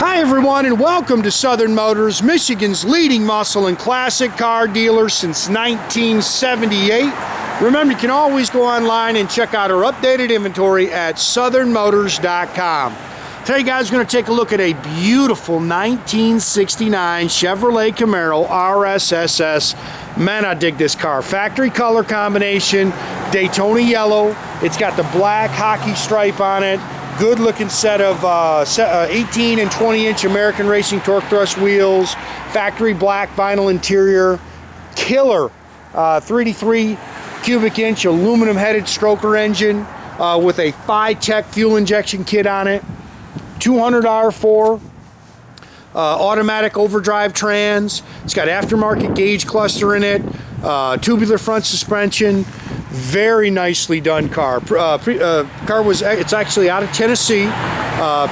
Hi everyone, and welcome to Southern Motors, Michigan's leading muscle and classic car dealer since 1978. Remember, you can always go online and check out our updated inventory at southernmotors.com. Today, guys, we're going to take a look at a beautiful 1969 Chevrolet Camaro RS SS. Man, I dig this car. Factory color combination, Daytona yellow. It's got the black hockey stripe on it. Good looking set of 18 and 20 inch American Racing torque thrust wheels, factory black vinyl interior, killer 33 cubic inch aluminum headed stroker engine with a Tech fuel injection kit on it, 200 R4 automatic overdrive trans. It's got aftermarket gauge cluster in it, tubular front suspension. Very nicely done car. It's actually out of Tennessee.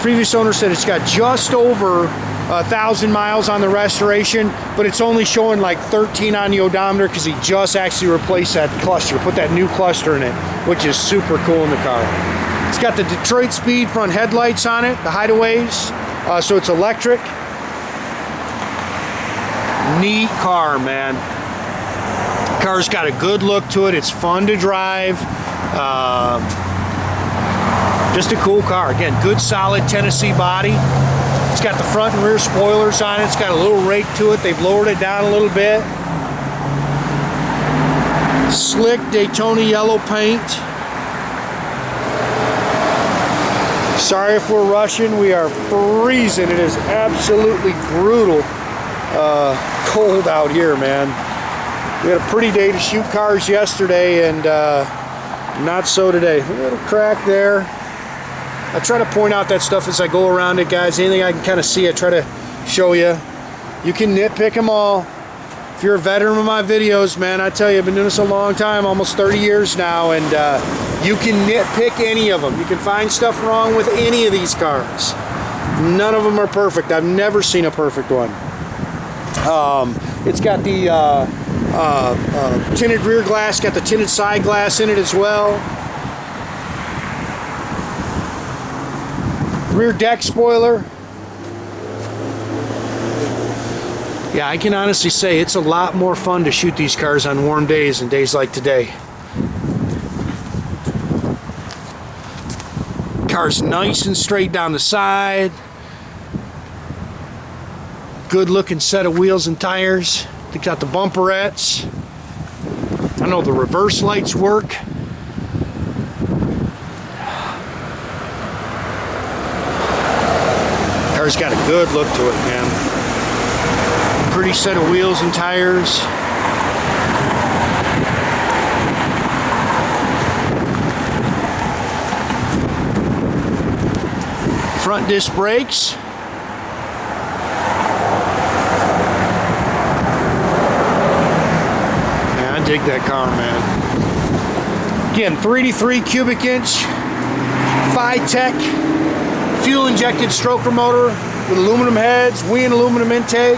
Previous owner said it's got just over 1,000 miles on the restoration, but it's only showing like 13 on the odometer because he just actually replaced that cluster, put that new cluster in it, which is super cool in the car. It's got the Detroit Speed front headlights on it, the hideaways, so it's electric. Neat car, man. Car's got a good look to it. It's fun to drive. Just a cool car. Again, good solid Tennessee body. It's got the front and rear spoilers on it. It's got a little rake to it. They've lowered it down a little bit. Slick Daytona yellow paint. Sorry if we're rushing. We are freezing. It is absolutely brutal cold out here, man. We had a pretty day to shoot cars yesterday, and not so today. A little crack there. I try to point out that stuff as I go around it, guys. Anything I can kind of see, I try to show you. You can nitpick them all. If you're a veteran of my videos, man, I tell you, I've been doing this a long time, almost 30 years now, and you can nitpick any of them. You can find stuff wrong with any of these cars. None of them are perfect. I've never seen a perfect one. It's got the tinted rear glass, got the tinted side glass in it as well. Rear deck spoiler. Yeah, I can honestly say it's a lot more fun to shoot these cars on warm days and days like today. Car's nice and straight down the side. Good looking set of wheels and tires. They got the bumperettes. I know the reverse lights work. Car's got a good look to it, man. Pretty set of wheels and tires. Front disc brakes. Dig that car, man. Again, 33 cubic inch Tech fuel injected stroker motor with aluminum heads, Weiand aluminum intake,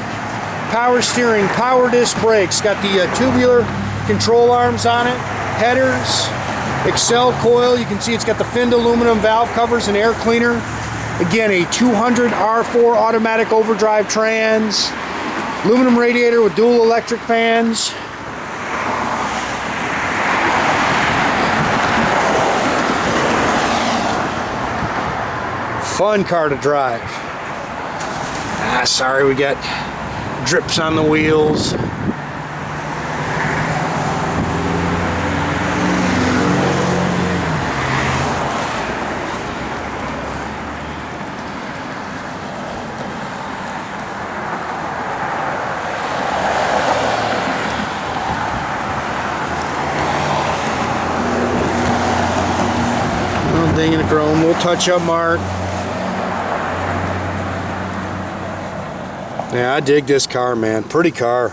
power steering, power disc brakes. Got the tubular control arms on it, headers, Accel coil. You can see it's got the finned aluminum valve covers and air cleaner. Again, a 200 R4 automatic overdrive trans, aluminum radiator with dual electric fans. Fun car to drive. Sorry, we got drips on the wheels. Little ding in the chrome, little touch-up mark. Yeah, I dig this car, man. Pretty car.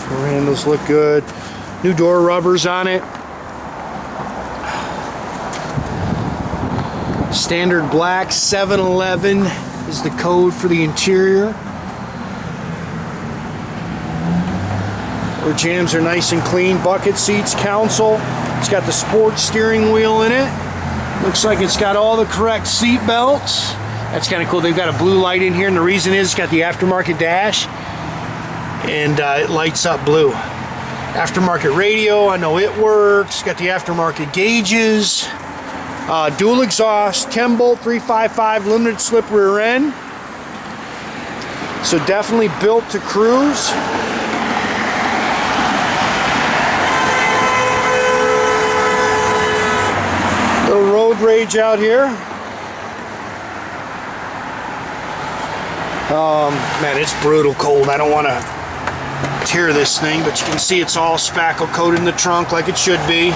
Door handles look good. New door rubbers on it. Standard black 711 is the code for the interior. Door jambs are nice and clean. Bucket seats, console. It's got the sports steering wheel in it. Looks like it's got all the correct seat belts. That's kind of cool. They've got a blue light in here, and the reason is it's got the aftermarket dash, and it lights up blue. Aftermarket radio, I know it works. Got the aftermarket gauges. Dual exhaust, 10 bolt 355 limited slip rear end. So definitely built to cruise. Little road rage out here. Man, it's brutal cold. I don't want to tear this thing, but you can see it's all spackle coated in the trunk like it should be.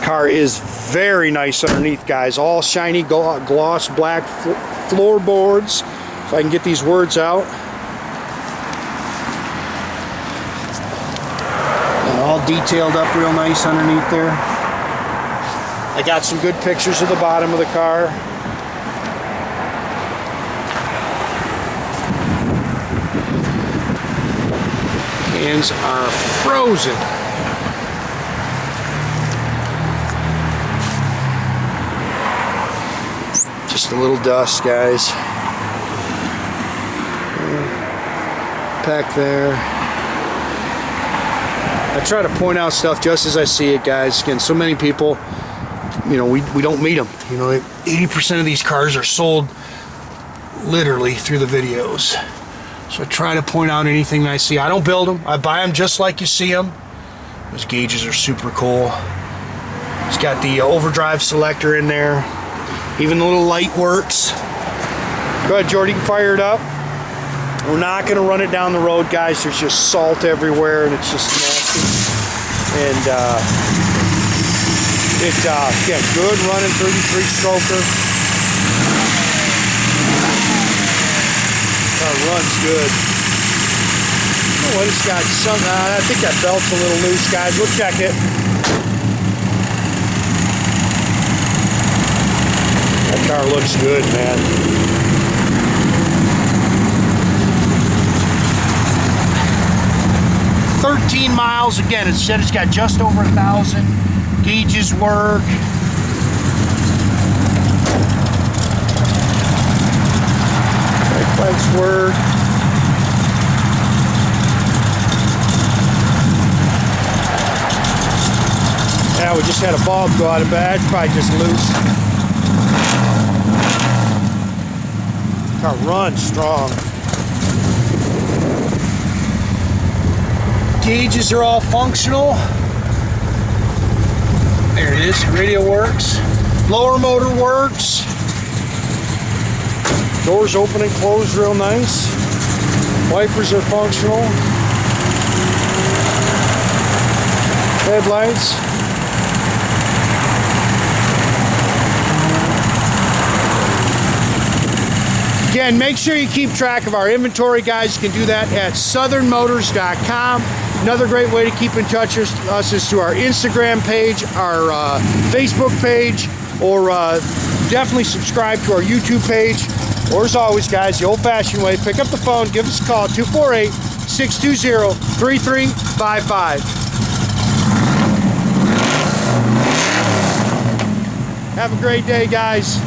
Car is very nice underneath, guys. All shiny gloss black floorboards. If I can get these words out. And all detailed up real nice underneath there. I got some good pictures of the bottom of the car. Hands are frozen. Just a little dust, guys. Pack there. I try to point out stuff just as I see it, guys. Again, so many people, you know, we don't meet them. You know, 80% of these cars are sold literally through the videos. So I try to point out anything I see. I don't build them. I buy them just like you see them. Those gauges are super cool. It's got the overdrive selector in there. Even the little light works. Go ahead, Jordy, you can fire it up. We're not going to run it down the road, guys. There's just salt everywhere, and it's just nasty. And yeah, good running 33-stroker. Runs good. Oh, what it's got some. I think that belt's a little loose, guys. We'll check it. That car looks good, man. $13 miles. Again, it said it's got just over 1,000. Gauges work. Brake lights work. Yeah, we just had a bulb go out of bad. It's probably just loose. Car runs strong. Gauges are all functional. There it is. Radio works. Blower motor works. Doors open and close real nice. Wipers are functional. Headlights. Again, make sure you keep track of our inventory, guys. You can do that at southernmotors.com. Another great way to keep in touch with us is through our Instagram page, our Facebook page, or definitely subscribe to our YouTube page. Or as always, guys, the old-fashioned way, pick up the phone, give us a call, 248-620-3355. Have a great day, guys.